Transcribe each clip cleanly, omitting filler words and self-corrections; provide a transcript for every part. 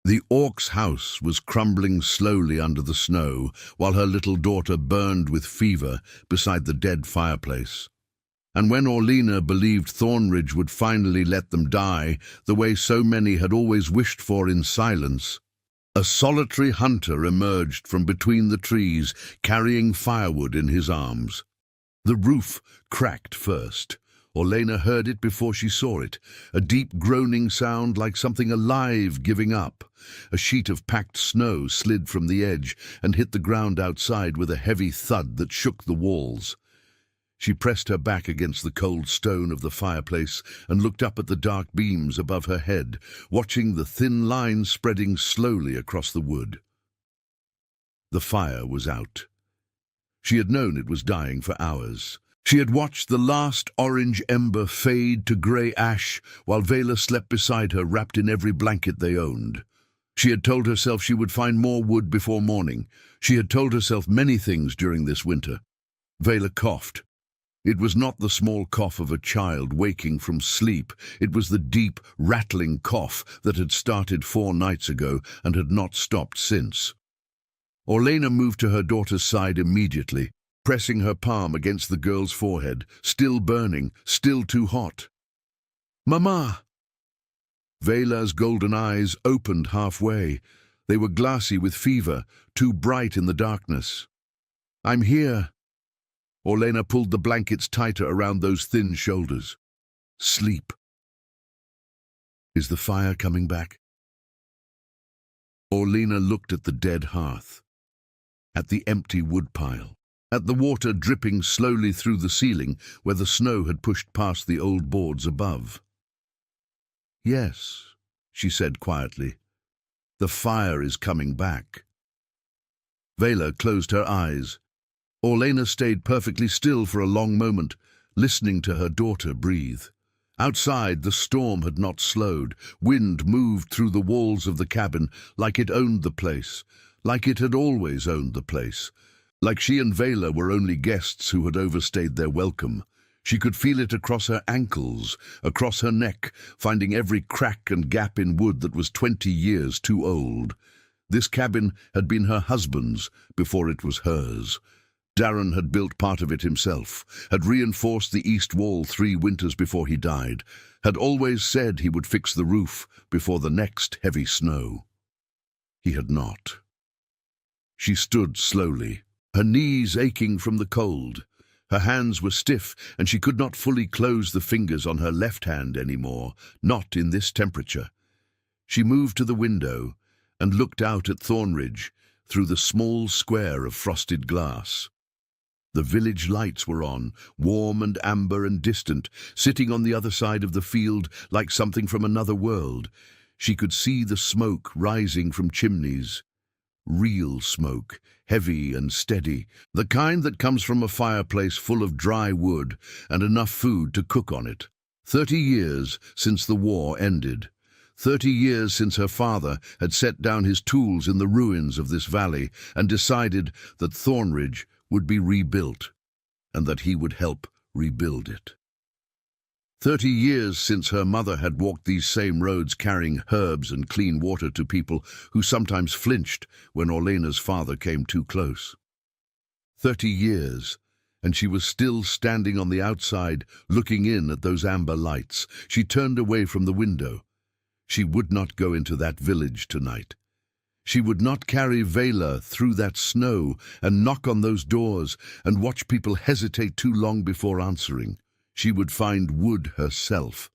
The orc's house was crumbling slowly under the snow, while her little daughter burned with fever beside the dead fireplace. And when Orlena believed Thornridge would finally let them die, the way so many had always wished for in silence, a solitary hunter emerged from between the trees, carrying firewood in his arms. The roof cracked first. Orlena heard it before she saw it, a deep groaning sound like something alive giving up. A sheet of packed snow slid from the edge and hit the ground outside with a heavy thud that shook the walls. She pressed her back against the cold stone of the fireplace and looked up at the dark beams above her head, watching the thin lines spreading slowly across the wood. The fire was out. She had known it was dying for hours. She had watched the last orange ember fade to grey ash while Vela slept beside her, wrapped in every blanket they owned. She had told herself she would find more wood before morning. She had told herself many things during this winter. Vela coughed. It was not the small cough of a child waking from sleep. It was the deep, rattling cough that had started 4 nights ago and had not stopped since. Orlena moved to her daughter's side immediately, pressing her palm against the girl's forehead, still burning, still too hot. "Mama!" Vela's golden eyes opened halfway. They were glassy with fever, too bright in the darkness. "I'm here." Orlena pulled the blankets tighter around those thin shoulders. "Sleep." "Is the fire coming back?" Orlena looked at the dead hearth, at the empty woodpile, at the water dripping slowly through the ceiling where the snow had pushed past the old boards above. "Yes," she said quietly, "the fire is coming back." Vela closed her eyes. Orlena stayed perfectly still for a long moment, listening to her daughter breathe. Outside, the storm had not slowed. Wind moved through the walls of the cabin like it owned the place, like it had always owned the place, like she and Vela were only guests who had overstayed their welcome. She could feel it across her ankles, across her neck, finding every crack and gap in wood that was 20 years too old. This cabin had been her husband's before it was hers. Darren had built part of it himself, had reinforced the east wall 3 winters before he died, had always said he would fix the roof before the next heavy snow. He had not. She stood slowly, her knees aching from the cold. Her hands were stiff, and she could not fully close the fingers on her left hand anymore, not in this temperature. She moved to the window and looked out at Thornridge through the small square of frosted glass. The village lights were on, warm and amber and distant, sitting on the other side of the field like something from another world. She could see the smoke rising from chimneys. Real smoke, heavy and steady, the kind that comes from a fireplace full of dry wood and enough food to cook on it. 30 years since the war ended. 30 years since her father had set down his tools in the ruins of this valley and decided that Thornridge would be rebuilt, and that he would help rebuild it. 30 years since her mother had walked these same roads carrying herbs and clean water to people who sometimes flinched when Orlena's father came too close. 30 years, and she was still standing on the outside, looking in at those amber lights. She turned away from the window. She would not go into that village tonight. She would not carry Vela through that snow and knock on those doors and watch people hesitate too long before answering. She would find wood herself.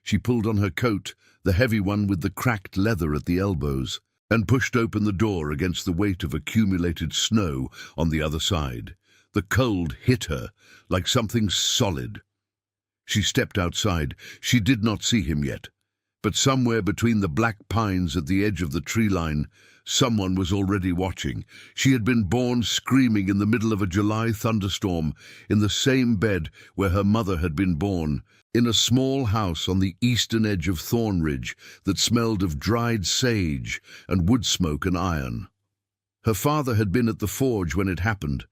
She pulled on her coat, the heavy one with the cracked leather at the elbows, and pushed open the door against the weight of accumulated snow on the other side. The cold hit her like something solid. She stepped outside. She did not see him yet, but somewhere between the black pines at the edge of the tree line, someone was already watching. She had been born screaming in the middle of a July thunderstorm, in the same bed where her mother had been born, in a small house on the eastern edge of Thornridge that smelled of dried sage and wood smoke and iron. Her father had been at the forge when it happened.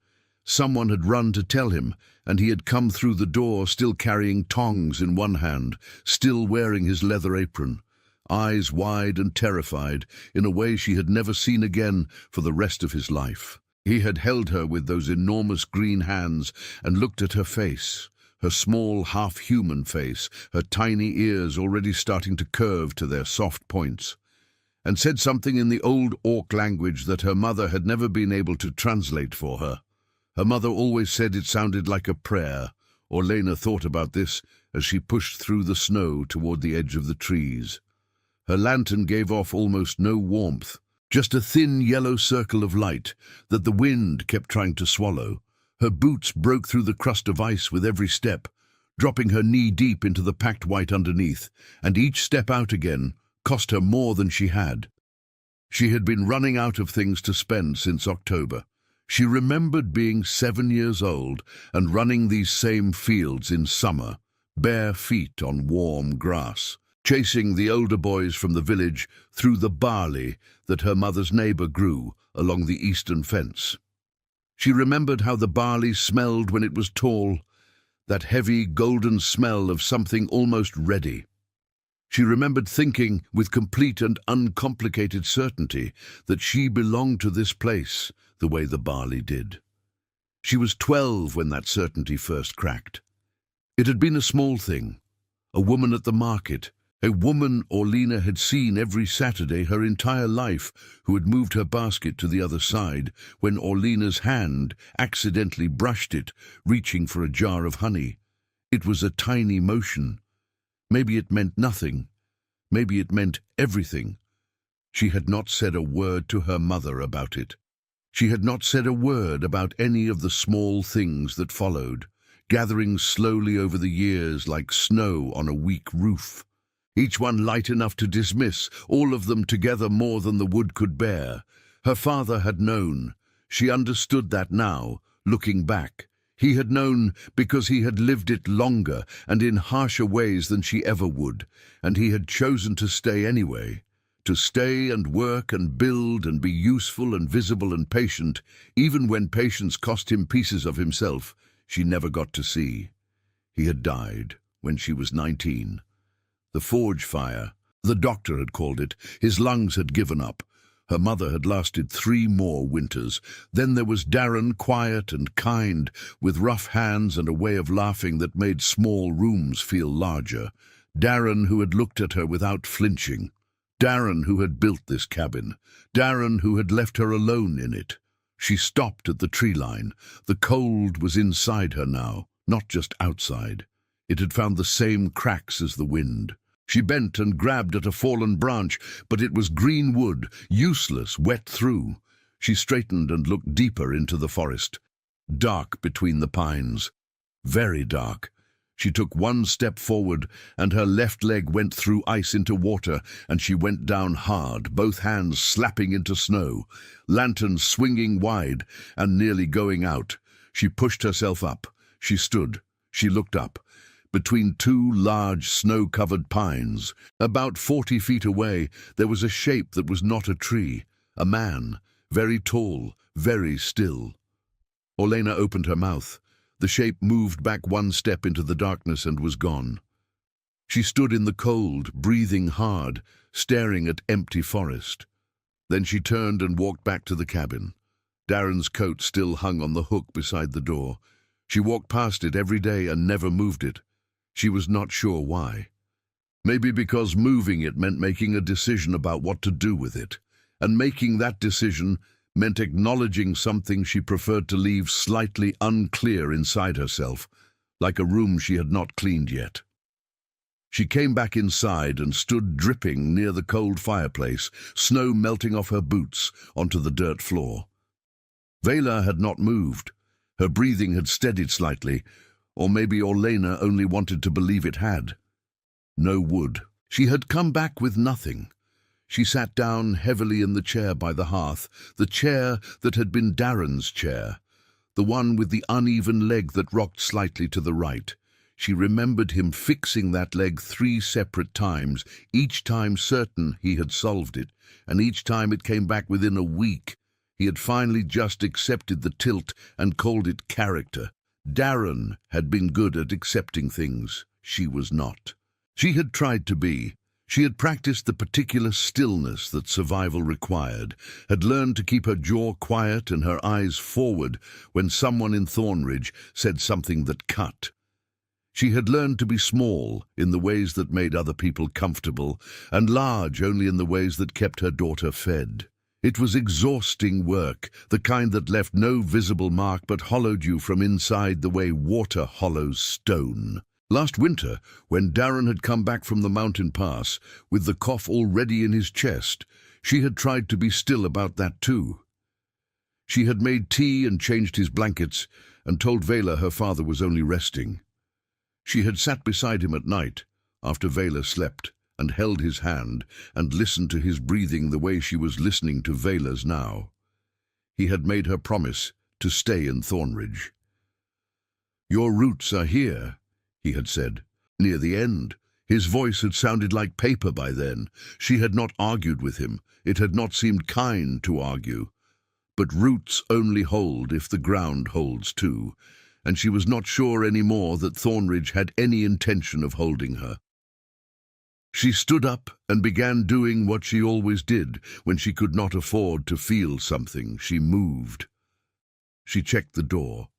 Someone had run to tell him, and he had come through the door still carrying tongs in one hand, still wearing his leather apron. eyes wide and terrified in a way she had never seen again for the rest of his life. He had held her with those enormous green hands and looked at her face, her small, half-human face, her tiny ears already starting to curve to their soft points, and said something in the old Orc language that her mother had never been able to translate for her. Her mother always said it sounded like a prayer. Orlena thought about this as she pushed through the snow toward the edge of the trees. Her lantern gave off almost no warmth, just a thin yellow circle of light that the wind kept trying to swallow. Her boots broke through the crust of ice with every step, dropping her knee-deep into the packed white underneath, and each step out again cost her more than she had. She had been running out of things to spend since October. She remembered being 7 years old and running these same fields in summer, bare feet on warm grass, chasing the older boys from the village through the barley that her mother's neighbor grew along the eastern fence. She remembered how the barley smelled when it was tall, that heavy golden smell of something almost ready. She remembered thinking with complete and uncomplicated certainty that she belonged to this place the way the barley did. She was 12 when that certainty first cracked. It had been a small thing, a woman at the market, a woman Orlena had seen every Saturday her entire life, who had moved her basket to the other side when Orlena's hand accidentally brushed it, reaching for a jar of honey. It was a tiny motion. Maybe it meant nothing. Maybe it meant everything. She had not said a word to her mother about it. She had not said a word about any of the small things that followed, gathering slowly over the years like snow on a weak roof. Each one light enough to dismiss, all of them together more than the wood could bear. Her father had known. She understood that now, looking back. He had known because he had lived it longer and in harsher ways than she ever would, and he had chosen to stay anyway. To stay and work and build and be useful and visible and patient, even when patience cost him pieces of himself she never got to see. He had died when she was 19. The forge fire, the doctor had called it, his lungs had given up. Her mother had lasted 3 more winters. Then there was Darren, quiet and kind, with rough hands and a way of laughing that made small rooms feel larger. Darren, who had looked at her without flinching. Darren, who had built this cabin. Darren, who had left her alone in it. She stopped at the tree line. The cold was inside her now, not just outside. It had found the same cracks as the wind. She bent and grabbed at a fallen branch, but it was green wood, useless, wet through. She straightened and looked deeper into the forest. Dark between the pines. Very dark. She took 1 step forward, and her left leg went through ice into water, and she went down hard, both hands slapping into snow, lantern swinging wide and nearly going out. She pushed herself up. She stood. She looked up. Between 2 large snow-covered pines, about 40 feet away, there was a shape that was not a tree, a man, very tall, very still. Orlena opened her mouth. The shape moved back 1 step into the darkness and was gone. She stood in the cold, breathing hard, staring at empty forest. Then she turned and walked back to the cabin. Darren's coat still hung on the hook beside the door. She walked past it every day and never moved it. She was not sure why. Maybe because moving it meant making a decision about what to do with it, and making that decision meant acknowledging something she preferred to leave slightly unclear inside herself, like a room she had not cleaned yet. She came back inside and stood dripping near the cold fireplace, snow melting off her boots onto the dirt floor. Vela had not moved. Her breathing had steadied slightly, or maybe Orlena only wanted to believe it had. No wood. She had come back with nothing. She sat down heavily in the chair by the hearth, the chair that had been Darren's chair, the one with the uneven leg that rocked slightly to the right. She remembered him fixing that leg 3 separate times, each time certain he had solved it, and each time it came back within a week. He had finally just accepted the tilt and called it character. Darren had been good at accepting things. She was not. She had tried to be. She had practiced the particular stillness that survival required, had learned to keep her jaw quiet and her eyes forward when someone in Thornridge said something that cut. She had learned to be small in the ways that made other people comfortable, and large only in the ways that kept her daughter fed. It was exhausting work, the kind that left no visible mark but hollowed you from inside the way water hollows stone. Last winter, when Darren had come back from the mountain pass, with the cough already in his chest, she had tried to be still about that too. She had made tea and changed his blankets, and told Vela her father was only resting. She had sat beside him at night, after Vela slept, and held his hand, and listened to his breathing the way she was listening to Vela's now. He had made her promise to stay in Thornridge. "Your roots are here," he had said. Near the end, his voice had sounded like paper by then. She had not argued with him. It had not seemed kind to argue. But roots only hold if the ground holds too, and she was not sure any more that Thornridge had any intention of holding her. She stood up and began doing what she always did when she could not afford to feel something. She moved. She checked the door.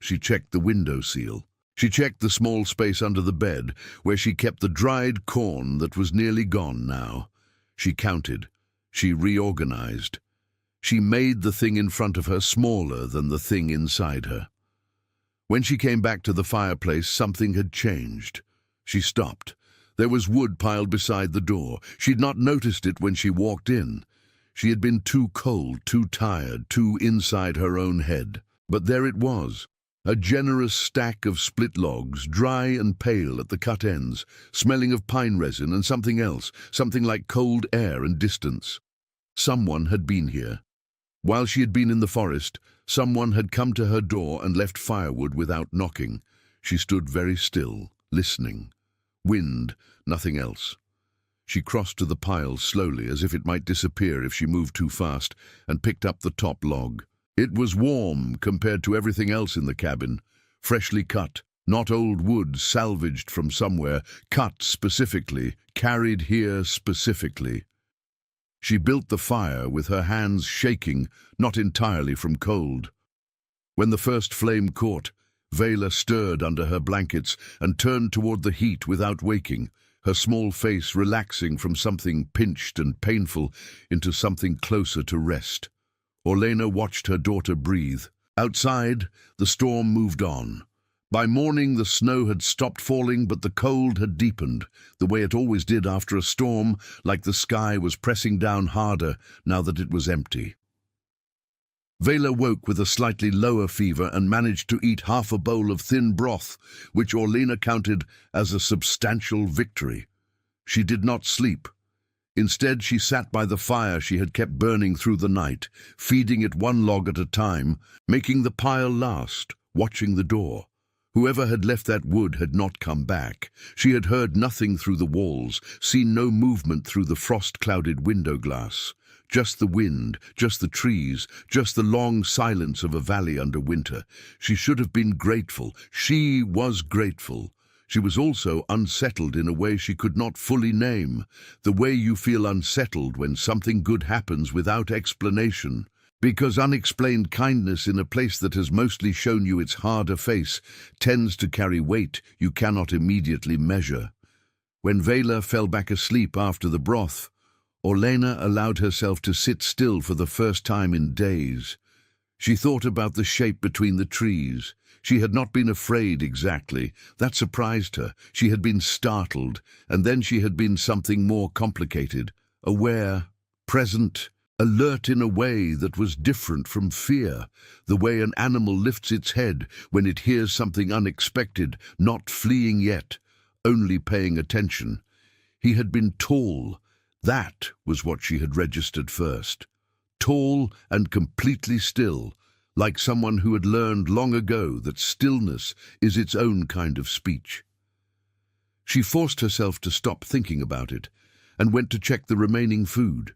She checked the window seal. She checked the small space under the bed where she kept the dried corn that was nearly gone now. She counted. She reorganized. She made the thing in front of her smaller than the thing inside her. When she came back to the fireplace, something had changed. She stopped. There was wood piled beside the door. She'd not noticed it when she walked in. She had been too cold, too tired, too inside her own head. But there it was, a generous stack of split logs, dry and pale at the cut ends, smelling of pine resin and something else, something like cold air and distance. Someone had been here. While she had been in the forest, someone had come to her door and left firewood without knocking. She stood very still, listening. Wind, nothing else. She crossed to the pile slowly, as if it might disappear if she moved too fast, and picked up the top log. It was warm compared to everything else in the cabin. Freshly cut, not old wood salvaged from somewhere, cut specifically, carried here specifically. She built the fire with her hands shaking, not entirely from cold. When the first flame caught, Vela stirred under her blankets and turned toward the heat without waking, her small face relaxing from something pinched and painful into something closer to rest. Orlena watched her daughter breathe. Outside, the storm moved on. By morning, the snow had stopped falling, but the cold had deepened, the way it always did after a storm, like the sky was pressing down harder now that it was empty. Vela woke with a slightly lower fever and managed to eat half a bowl of thin broth, which Orlena counted as a substantial victory. She did not sleep. Instead, she sat by the fire she had kept burning through the night, feeding it one log at a time, making the pile last, watching the door. Whoever had left that wood had not come back. She had heard nothing through the walls, seen no movement through the frost-clouded window glass. Just the wind, just the trees, just the long silence of a valley under winter. She should have been grateful. She was grateful. She was also unsettled in a way she could not fully name, the way you feel unsettled when something good happens without explanation. Because unexplained kindness in a place that has mostly shown you its harder face tends to carry weight you cannot immediately measure. When Vela fell back asleep after the broth, Orlena allowed herself to sit still for the first time in days. She thought about the shape between the trees. She had not been afraid exactly. That surprised her. She had been startled, and then she had been something more complicated, aware, present, alert in a way that was different from fear, the way an animal lifts its head when it hears something unexpected, not fleeing yet, only paying attention. He had been tall. That was what she had registered first. Tall and completely still, like someone who had learned long ago that stillness is its own kind of speech. She forced herself to stop thinking about it and went to check the remaining food.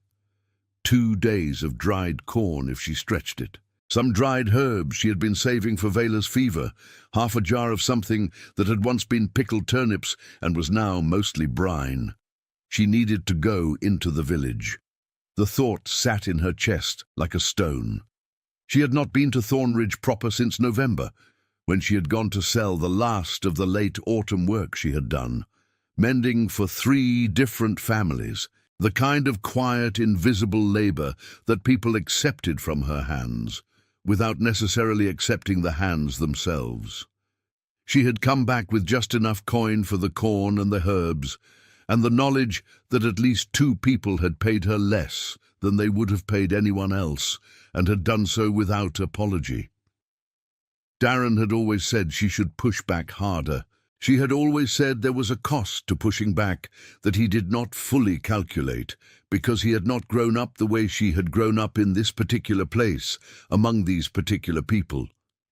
2 days of dried corn if she stretched it. Some dried herbs she had been saving for Vela's fever, half a jar of something that had once been pickled turnips and was now mostly brine. She needed to go into the village. The thought sat in her chest like a stone. She had not been to Thornridge proper since November, when she had gone to sell the last of the late autumn work she had done, mending for 3 different families, the kind of quiet, invisible labor that people accepted from her hands, without necessarily accepting the hands themselves. She had come back with just enough coin for the corn and the herbs, and the knowledge that at least 2 people had paid her less than they would have paid anyone else, and had done so without apology. Darren had always said she should push back harder. She had always said there was a cost to pushing back that he did not fully calculate, because he had not grown up the way she had grown up in this particular place, among these particular people.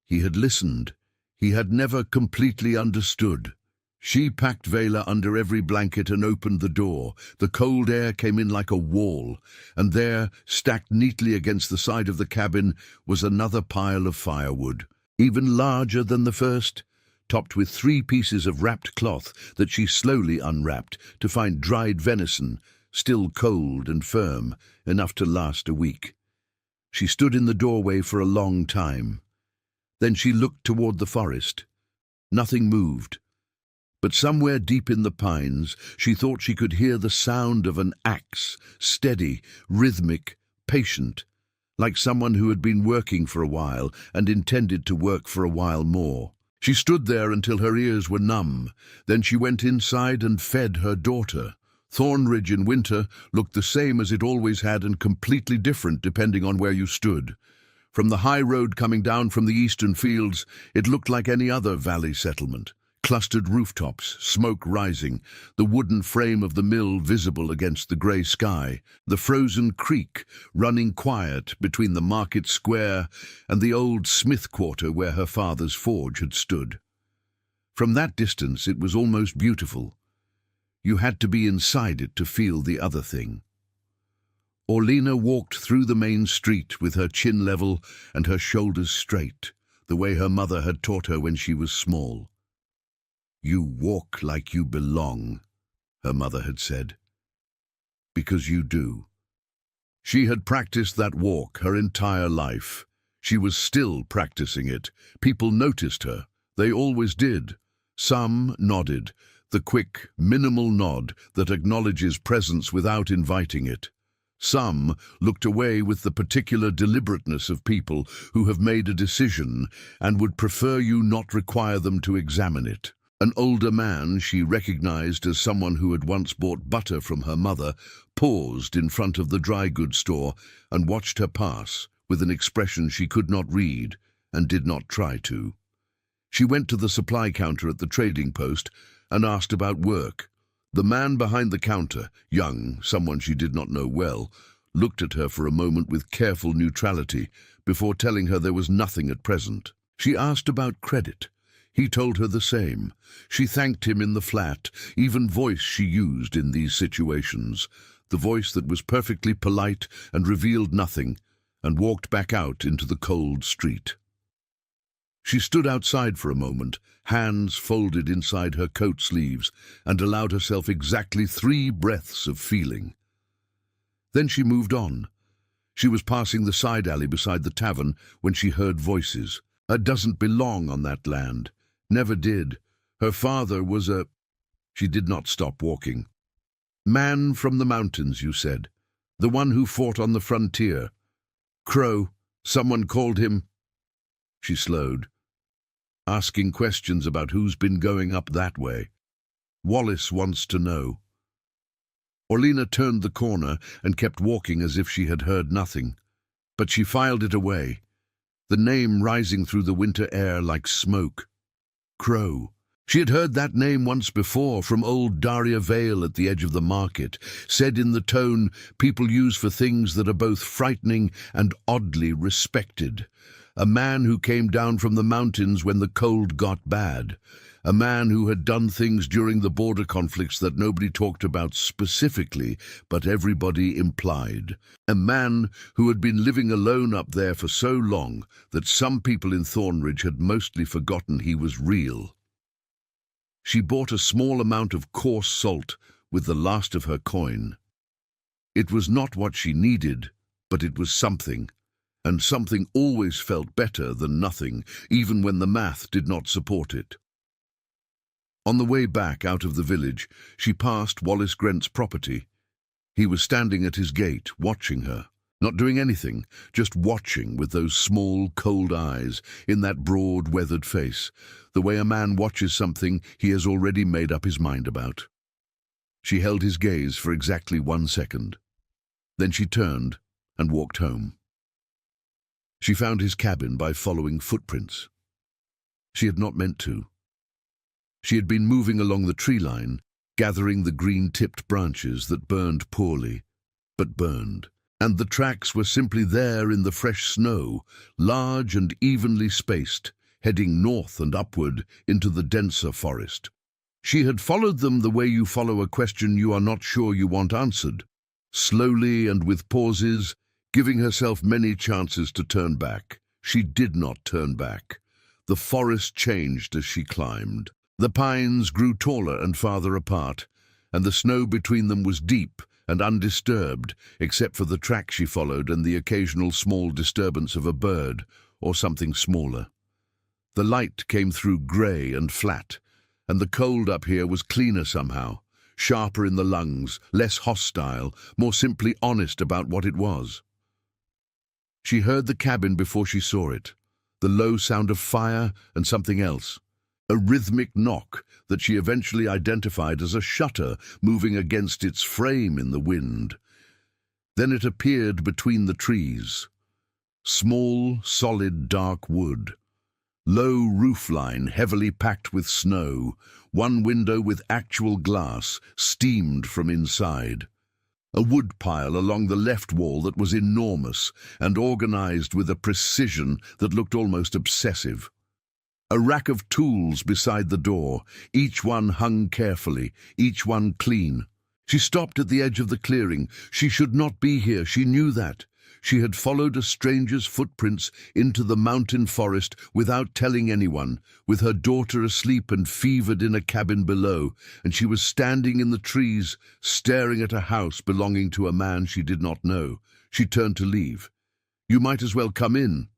He had listened. He had never completely understood. She packed Vela under every blanket and opened the door. The cold air came in like a wall, and there, stacked neatly against the side of the cabin, was another pile of firewood, even larger than the first, topped with 3 pieces of wrapped cloth that she slowly unwrapped to find dried venison, still cold and firm, enough to last a week. She stood in the doorway for a long time. Then she looked toward the forest. Nothing moved. But somewhere deep in the pines, she thought she could hear the sound of an axe, steady, rhythmic, patient, like someone who had been working for a while and intended to work for a while more. She stood there until her ears were numb. Then she went inside and fed her daughter. Thornridge in winter looked the same as it always had and completely different depending on where you stood. From the high road coming down from the eastern fields, it looked like any other valley settlement. Clustered rooftops, smoke rising, the wooden frame of the mill visible against the grey sky, the frozen creek running quiet between the market square and the old smith quarter where her father's forge had stood. From that distance it was almost beautiful. You had to be inside it to feel the other thing. Orlena walked through the main street with her chin level and her shoulders straight, the way her mother had taught her when she was small. "You walk like you belong," her mother had said. "Because you do." She had practiced that walk her entire life. She was still practicing it. People noticed her. They always did. Some nodded, the quick, minimal nod that acknowledges presence without inviting it. Some looked away with the particular deliberateness of people who have made a decision and would prefer you not require them to examine it. An older man she recognized as someone who had once bought butter from her mother paused in front of the dry goods store and watched her pass with an expression she could not read and did not try to. She went to the supply counter at the trading post and asked about work. The man behind the counter, young, someone she did not know well, looked at her for a moment with careful neutrality before telling her there was nothing at present. She asked about credit. He told her the same. She thanked him in the flat, even voice she used in these situations, the voice that was perfectly polite and revealed nothing, and walked back out into the cold street. She stood outside for a moment, hands folded inside her coat sleeves, and allowed herself exactly 3 breaths of feeling. Then she moved on. She was passing the side alley beside the tavern when she heard voices. "It doesn't belong on that land. Never did. Her father was a—" She did not stop walking. "Man from the mountains, you said. The one who fought on the frontier. Crow. Someone called him—" She slowed, asking questions about who's been going up that way. "Wallace wants to know." Orlena turned the corner and kept walking as if she had heard nothing, but she filed it away, the name rising through the winter air like smoke. Crow. She had heard that name once before from old Daria Vale at the edge of the market, said in the tone people use for things that are both frightening and oddly respected. A man who came down from the mountains when the cold got bad. A man who had done things during the border conflicts that nobody talked about specifically, but everybody implied. A man who had been living alone up there for so long that some people in Thornridge had mostly forgotten he was real. She bought a small amount of coarse salt with the last of her coin. It was not what she needed, but it was something, and something always felt better than nothing, even when the math did not support it. On the way back out of the village, she passed Wallace Grent's property. He was standing at his gate, watching her, not doing anything, just watching with those small, cold eyes in that broad, weathered face, the way a man watches something he has already made up his mind about. She held his gaze for exactly 1 second. Then she turned and walked home. She found his cabin by following footprints. She had not meant to. She had been moving along the tree line, gathering the green-tipped branches that burned poorly, but burned. And the tracks were simply there in the fresh snow, large and evenly spaced, heading north and upward into the denser forest. She had followed them the way you follow a question you are not sure you want answered, slowly and with pauses, giving herself many chances to turn back. She did not turn back. The forest changed as she climbed. The pines grew taller and farther apart, and the snow between them was deep and undisturbed, except for the track she followed and the occasional small disturbance of a bird or something smaller. The light came through grey and flat, and the cold up here was cleaner somehow, sharper in the lungs, less hostile, more simply honest about what it was. She heard the cabin before she saw it, the low sound of fire and something else. A rhythmic knock that she eventually identified as a shutter moving against its frame in the wind. Then it appeared between the trees. Small, solid, dark wood. Low roofline heavily packed with snow, one window with actual glass, steamed from inside. A wood pile along the left wall that was enormous and organized with a precision that looked almost obsessive. A rack of tools beside the door, each one hung carefully, each one clean. She stopped at the edge of the clearing. She should not be here, she knew that. She had followed a stranger's footprints into the mountain forest without telling anyone, with her daughter asleep and fevered in a cabin below, and she was standing in the trees, staring at a house belonging to a man she did not know. She turned to leave. "You might as well come in."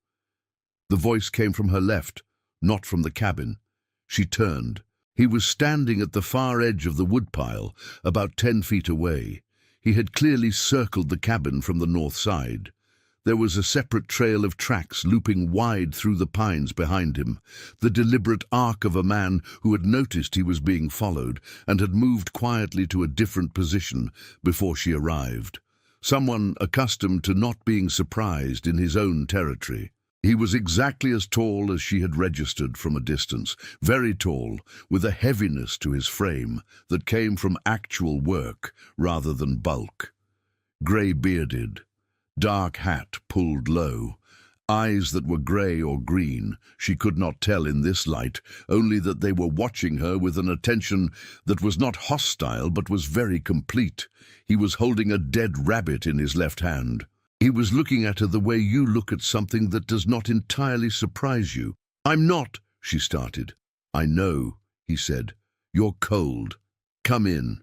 The voice came from her left, not from the cabin. She turned. He was standing at the far edge of the woodpile, about 10 feet away. He had clearly circled the cabin from the north side. There was a separate trail of tracks looping wide through the pines behind him, the deliberate arc of a man who had noticed he was being followed and had moved quietly to a different position before she arrived. Someone accustomed to not being surprised in his own territory. He was exactly as tall as she had registered from a distance, very tall, with a heaviness to his frame that came from actual work rather than bulk. Grey-bearded, dark hat pulled low, eyes that were grey or green, she could not tell in this light, only that they were watching her with an attention that was not hostile but was very complete. He was holding a dead rabbit in his left hand. He was looking at her the way you look at something that does not entirely surprise you. "I'm not," she started. "I know," he said. "You're cold. Come in."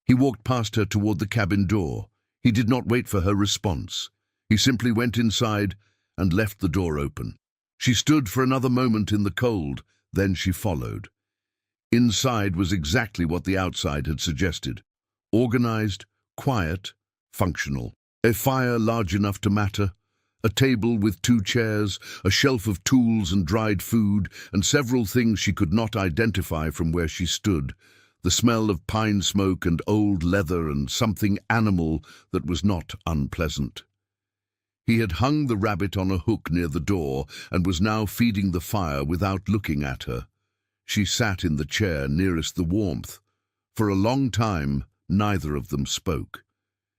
He walked past her toward the cabin door. He did not wait for her response. He simply went inside and left the door open. She stood for another moment in the cold, then she followed. Inside was exactly what the outside had suggested. Organized, quiet, functional. A fire large enough to matter, a table with 2 chairs, a shelf of tools and dried food, and several things she could not identify from where she stood. The smell of pine smoke and old leather and something animal that was not unpleasant. He had hung the rabbit on a hook near the door and was now feeding the fire without looking at her. She sat in the chair nearest the warmth. For a long time, neither of them spoke.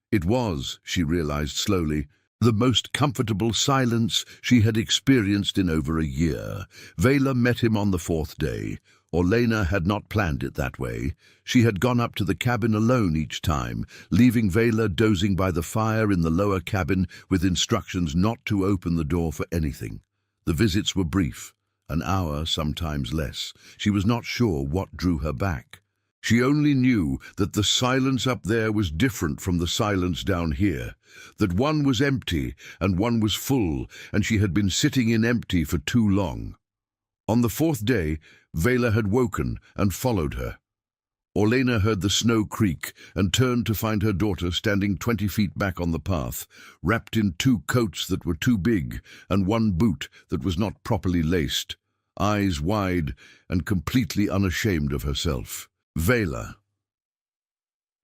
It was, she realized slowly, the most comfortable silence she had experienced in over a year. Vela met him on the 4th day. Orlena had not planned it that way. She had gone up to the cabin alone each time, leaving Vela dozing by the fire in the lower cabin with instructions not to open the door for anything. The visits were brief, an hour, sometimes less. She was not sure what drew her back. She only knew that the silence up there was different from the silence down here, that one was empty and one was full, and she had been sitting in empty for too long. On the fourth day, Vela had woken and followed her. Orlena heard the snow creak and turned to find her daughter standing 20 feet back on the path, wrapped in 2 coats that were too big and 1 boot that was not properly laced, eyes wide and completely unashamed of herself. "Vela."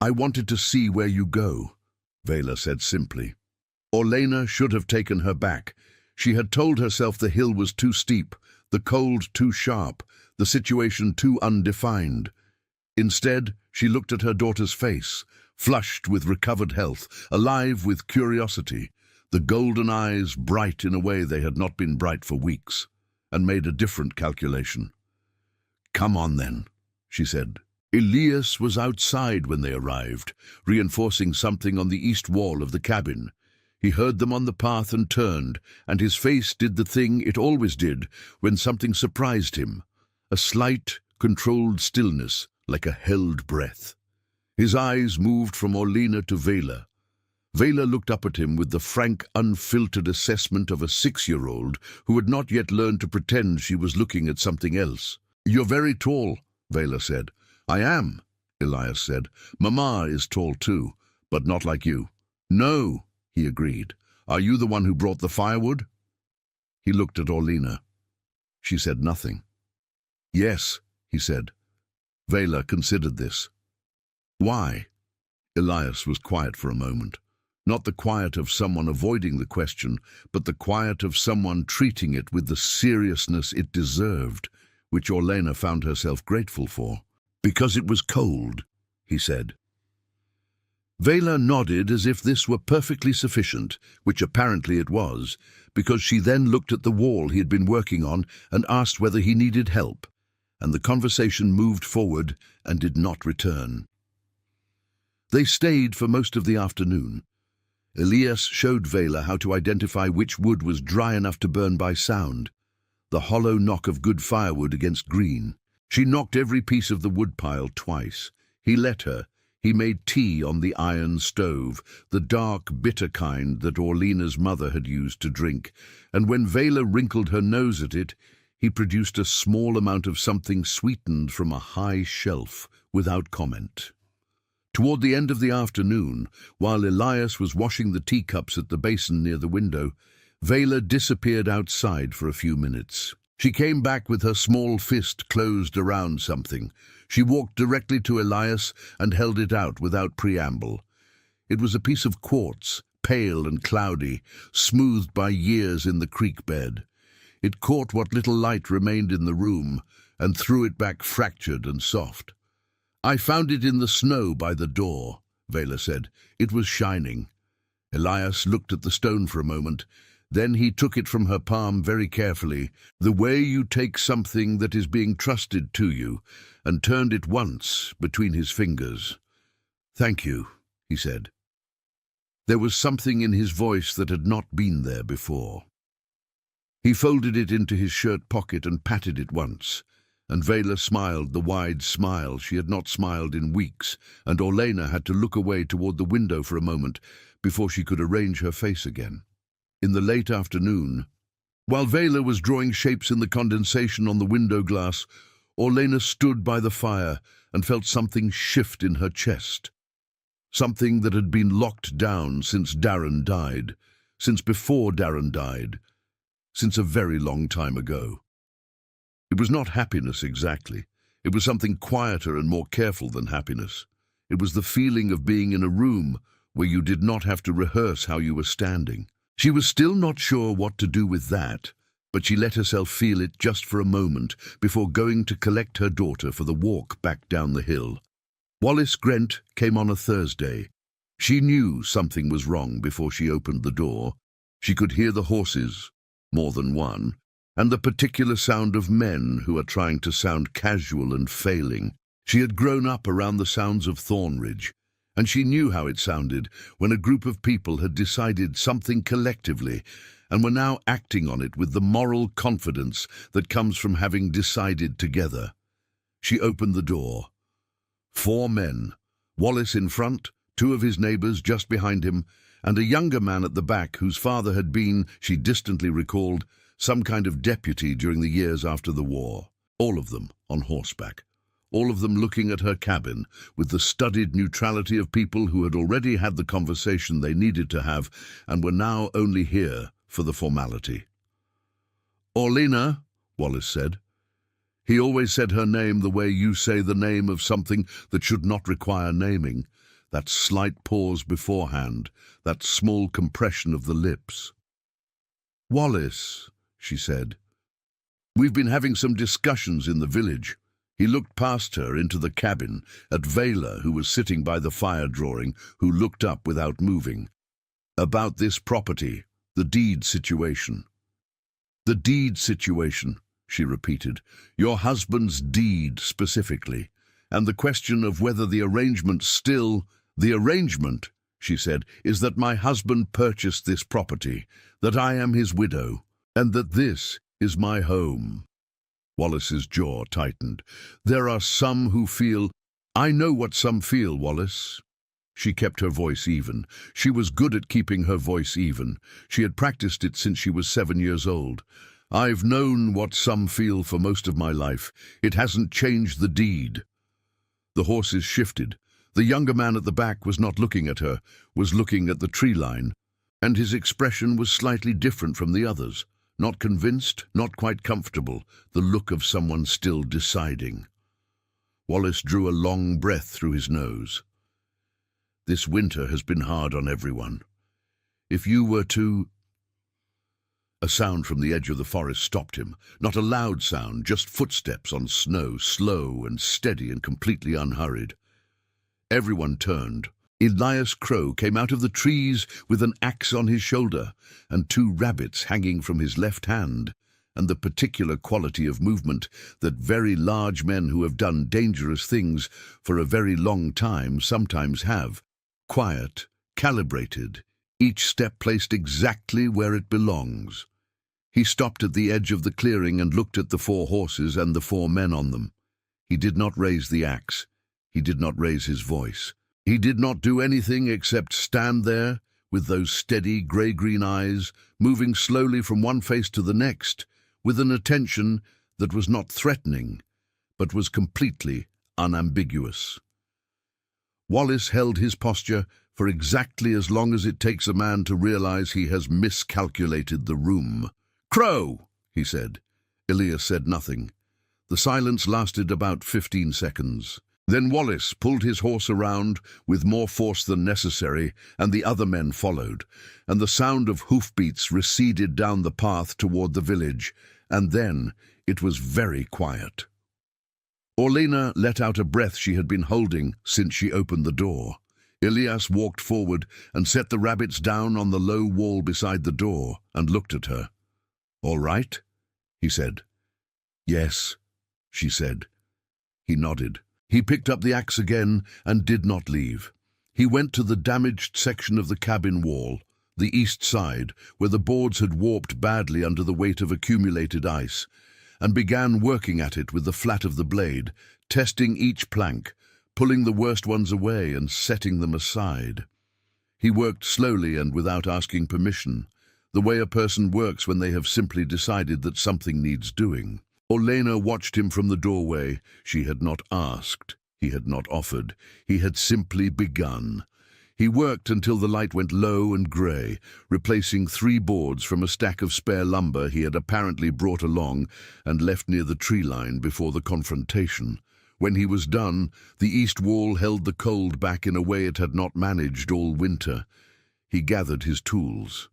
"I wanted to see where you go," Vela said simply. Orlena should have taken her back. She had told herself the hill was too steep, the cold too sharp, the situation too undefined. Instead, she looked at her daughter's face, flushed with recovered health, alive with curiosity, the golden eyes bright in a way they had not been bright for weeks, and made a different calculation. "Come on then," she said. Elias was outside when they arrived, reinforcing something on the east wall of the cabin. He heard them on the path and turned, and his face did the thing it always did when something surprised him, a slight, controlled stillness, like a held breath. His eyes moved from Orlena to Vela. Vela looked up at him with the frank, unfiltered assessment of a 6-year-old who had not yet learned to pretend she was looking at something else. "You're very tall," Vela said. "I am," Elias said. "Mama is tall too, but not like you." "No," he agreed. "Are you the one who brought the firewood?" He looked at Orlena. She said nothing. "Yes," he said. Vela considered this. "Why?" Elias was quiet for a moment. Not the quiet of someone avoiding the question, but the quiet of someone treating it with the seriousness it deserved, which Orlena found herself grateful for. "Because it was cold," he said. Vela nodded as if this were perfectly sufficient, which apparently it was, because she then looked at the wall he had been working on and asked whether he needed help, and the conversation moved forward and did not return. They stayed for most of the afternoon. Elias showed Vela how to identify which wood was dry enough to burn by sound, the hollow knock of good firewood against green. She knocked every piece of the woodpile twice. He let her. He made tea on the iron stove, the dark, bitter kind that Orlena's mother had used to drink, and when Vela wrinkled her nose at it, he produced a small amount of something sweetened from a high shelf, without comment. Toward the end of the afternoon, while Elias was washing the teacups at the basin near the window, Vela disappeared outside for a few minutes. She came back with her small fist closed around something. She walked directly to Elias and held it out without preamble. It was a piece of quartz, pale and cloudy, smoothed by years in the creek bed. It caught what little light remained in the room and threw it back fractured and soft. "I found it in the snow by the door," Vela said. "It was shining." Elias looked at the stone for a moment. Then he took it from her palm very carefully, the way you take something that is being trusted to you, and turned it once between his fingers. "Thank you," he said. There was something in his voice that had not been there before. He folded it into his shirt pocket and patted it once, and Vela smiled the wide smile she had not smiled in weeks, and Orlena had to look away toward the window for a moment before she could arrange her face again. In the late afternoon, while Vela was drawing shapes in the condensation on the window glass, Orlena stood by the fire and felt something shift in her chest. Something that had been locked down since Darren died, since before Darren died, since a very long time ago. It was not happiness exactly. It was something quieter and more careful than happiness. It was the feeling of being in a room where you did not have to rehearse how you were standing. She was still not sure what to do with that, but she let herself feel it just for a moment before going to collect her daughter for the walk back down the hill. Wallace Grent came on a Thursday. She knew something was wrong before she opened the door. She could hear the horses, more than one, and the particular sound of men who are trying to sound casual and failing. She had grown up around the sounds of Thornridge, and she knew how it sounded when a group of people had decided something collectively and were now acting on it with the moral confidence that comes from having decided together. She opened the door. 4 men, Wallace in front, 2 of his neighbors just behind him, and a younger man at the back whose father had been, she distantly recalled, some kind of deputy during the years after the war. All of them on horseback. All of them looking at her cabin with the studied neutrality of people who had already had the conversation they needed to have and were now only here for the formality. "Orlena," Wallace said. He always said her name the way you say the name of something that should not require naming, that slight pause beforehand, that small compression of the lips. "Wallace," she said. "We've been having some discussions in the village." He looked past her into the cabin, at Vela, who was sitting by the fire drawing, who looked up without moving. "About this property, the deed situation." "The deed situation," she repeated. "Your husband's deed specifically, and the question of whether the arrangement still—" "The arrangement," she said, "is that my husband purchased this property, that I am his widow, and that this is my home." Wallace's jaw tightened. "There are some who feel—" "I know what some feel, Wallace." She kept her voice even. She was good at keeping her voice even. She had practiced it since she was 7 years old. "I've known what some feel for most of my life. It hasn't changed the deed." The horses shifted. The younger man at the back was not looking at her, was looking at the tree line, and his expression was slightly different from the others. Not convinced, not quite comfortable, the look of someone still deciding. Wallace drew a long breath through his nose. "This winter has been hard on everyone. If you were to—" A sound from the edge of the forest stopped him. Not a loud sound, just footsteps on snow, slow and steady and completely unhurried. Everyone turned. Elias Crow came out of the trees with an axe on his shoulder and 2 rabbits hanging from his left hand, and the particular quality of movement that very large men who have done dangerous things for a very long time sometimes have. Quiet, calibrated, each step placed exactly where it belongs. He stopped at the edge of the clearing and looked at the 4 horses and the 4 men on them. He did not raise the axe. He did not raise his voice. He did not do anything except stand there with those steady grey-green eyes, moving slowly from one face to the next, with an attention that was not threatening, but was completely unambiguous. Wallace held his posture for exactly as long as it takes a man to realize he has miscalculated the room. "Crow," he said. Elias said nothing. The silence lasted about 15 seconds. Then Wallace pulled his horse around with more force than necessary, and the other men followed, and the sound of hoofbeats receded down the path toward the village, and then it was very quiet. Orlena let out a breath she had been holding since she opened the door. Elias walked forward and set the rabbits down on the low wall beside the door and looked at her. "All right?" he said. "Yes," she said. He nodded. He picked up the axe again and did not leave. He went to the damaged section of the cabin wall, the east side, where the boards had warped badly under the weight of accumulated ice, and began working at it with the flat of the blade, testing each plank, pulling the worst ones away and setting them aside. He worked slowly and without asking permission, the way a person works when they have simply decided that something needs doing. Orlena watched him from the doorway. She had not asked. He had not offered. He had simply begun. He worked until the light went low and grey, replacing 3 boards from a stack of spare lumber he had apparently brought along and left near the tree line before the confrontation. When he was done, the east wall held the cold back in a way it had not managed all winter. He gathered his tools.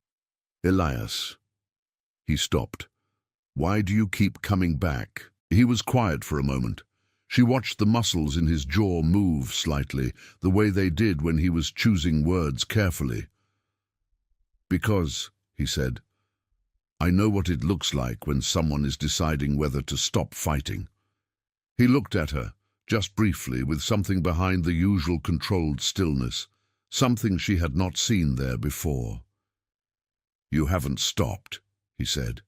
"Elias." He stopped. "Why do you keep coming back?" He was quiet for a moment. She watched the muscles in his jaw move slightly, the way they did when he was choosing words carefully. "Because," he said, "I know what it looks like when someone is deciding whether to stop fighting." He looked at her, just briefly, with something behind the usual controlled stillness, something she had not seen there before. "You haven't stopped," he said.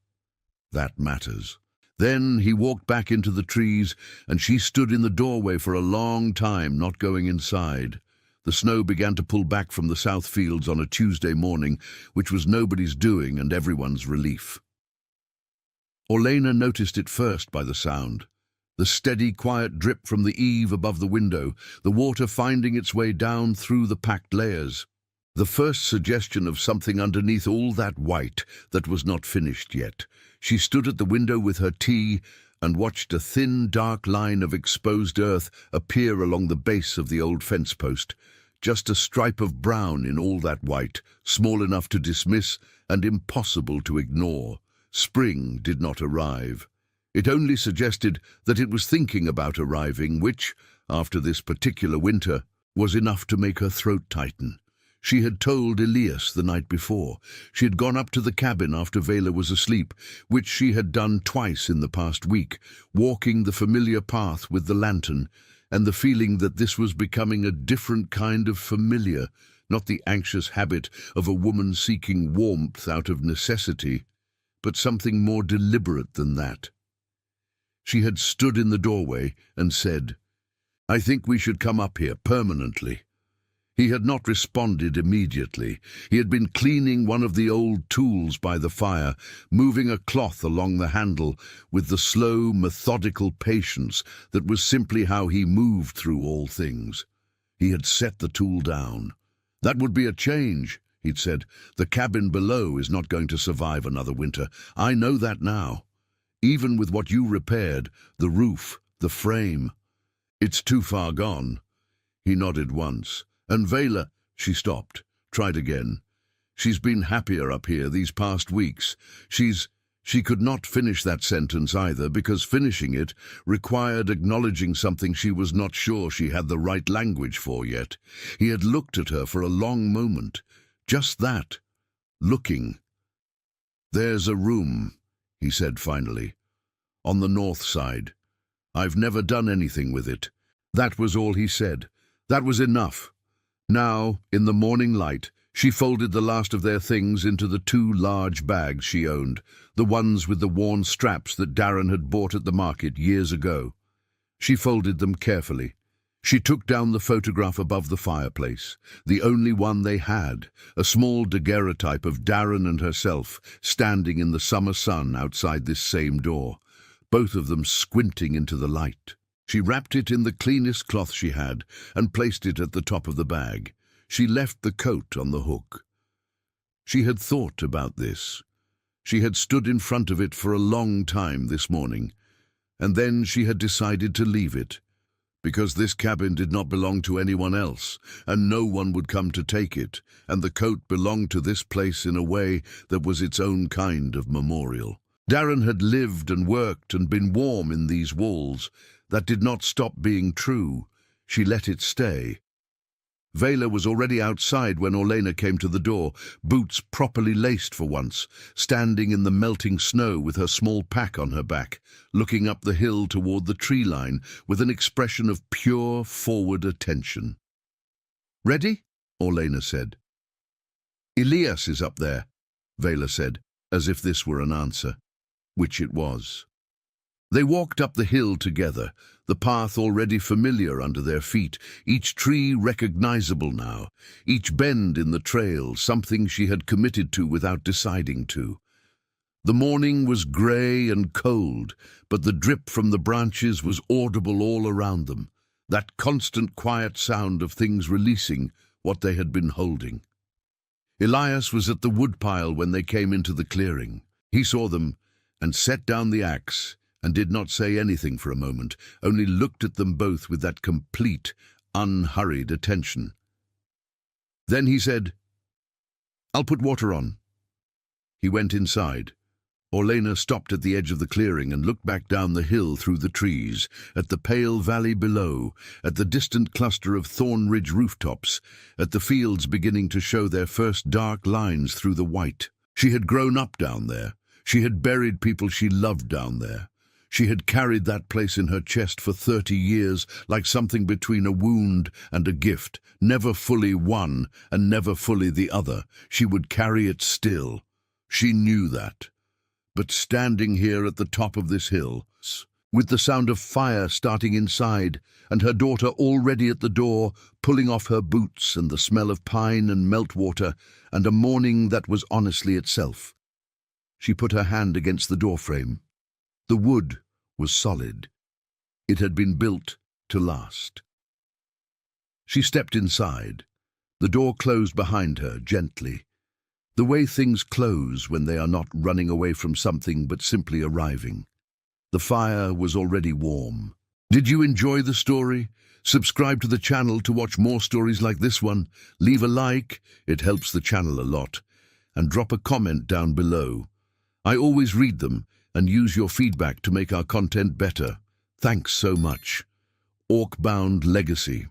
"That matters." Then he walked back into the trees, and she stood in the doorway for a long time, not going inside. The snow began to pull back from the south fields on a Tuesday morning, which was nobody's doing and everyone's relief. Orlena noticed it first by the sound. The steady, quiet drip from the eave above the window, the water finding its way down through the packed layers. The first suggestion of something underneath all that white that was not finished yet. She stood at the window with her tea and watched a thin, dark line of exposed earth appear along the base of the old fence post. Just a stripe of brown in all that white, small enough to dismiss and impossible to ignore. Spring did not arrive. It only suggested that it was thinking about arriving, which, after this particular winter, was enough to make her throat tighten. She had told Elias the night before. She had gone up to the cabin after Vela was asleep, which she had done twice in the past week, walking the familiar path with the lantern, and the feeling that this was becoming a different kind of familiar, not the anxious habit of a woman seeking warmth out of necessity, but something more deliberate than that. She had stood in the doorway and said, "I think we should come up here permanently." He had not responded immediately. He had been cleaning one of the old tools by the fire, moving a cloth along the handle with the slow, methodical patience that was simply how he moved through all things. He had set the tool down. "That would be a change," he'd said. "The cabin below is not going to survive another winter. I know that now. Even with what you repaired, the roof, the frame. It's too far gone." He nodded once. "And Vela," she stopped, tried again. "She's been happier up here these past weeks. She could not finish that sentence either, because finishing it required acknowledging something she was not sure she had the right language for yet. He had looked at her for a long moment. Just that. Looking. "There's a room," he said finally. "On the north side. I've never done anything with it." That was all he said. That was enough. Now, in the morning light, she folded the last of their things into the 2 large bags she owned, the ones with the worn straps that Darren had bought at the market years ago. She folded them carefully. She took down the photograph above the fireplace, the only one they had, a small daguerreotype of Darren and herself standing in the summer sun outside this same door, both of them squinting into the light. She wrapped it in the cleanest cloth she had and placed it at the top of the bag. She left the coat on the hook. She had thought about this. She had stood in front of it for a long time this morning, and then she had decided to leave it, because this cabin did not belong to anyone else, and no one would come to take it, and the coat belonged to this place in a way that was its own kind of memorial. Darren had lived and worked and been warm in these walls. That did not stop being true. She let it stay. Vela was already outside when Orlena came to the door, boots properly laced for once, standing in the melting snow with her small pack on her back, looking up the hill toward the tree line with an expression of pure forward attention. "Ready?" Orlena said. "Elias is up there," Vela said, as if this were an answer, which it was. They walked up the hill together, the path already familiar under their feet, each tree recognizable now, each bend in the trail something she had committed to without deciding to. The morning was grey and cold, but the drip from the branches was audible all around them, that constant quiet sound of things releasing what they had been holding. Elias was at the woodpile when they came into the clearing. He saw them and set down the axe, and did not say anything for a moment, only looked at them both with that complete, unhurried attention. Then he said, "I'll put water on." He went inside. Orlena stopped at the edge of the clearing and looked back down the hill through the trees, at the pale valley below, at the distant cluster of Thorn Ridge rooftops, at the fields beginning to show their first dark lines through the white. She had grown up down there. She had buried people she loved down there. She had carried that place in her chest for 30 years, like something between a wound and a gift, never fully one and never fully the other. She would carry it still. She knew that. But standing here at the top of this hill, with the sound of fire starting inside, and her daughter already at the door, pulling off her boots, and the smell of pine and meltwater, and a morning that was honestly itself. She put her hand against the doorframe. The wood was solid. It had been built to last. She stepped inside. The door closed behind her, gently. The way things close when they are not running away from something but simply arriving. The fire was already warm. Did you enjoy the story? Subscribe to the channel to watch more stories like this one. Leave a like, it helps the channel a lot. And drop a comment down below. I always read them and use your feedback to make our content better. Thanks so much. Orc-Bound Legacy.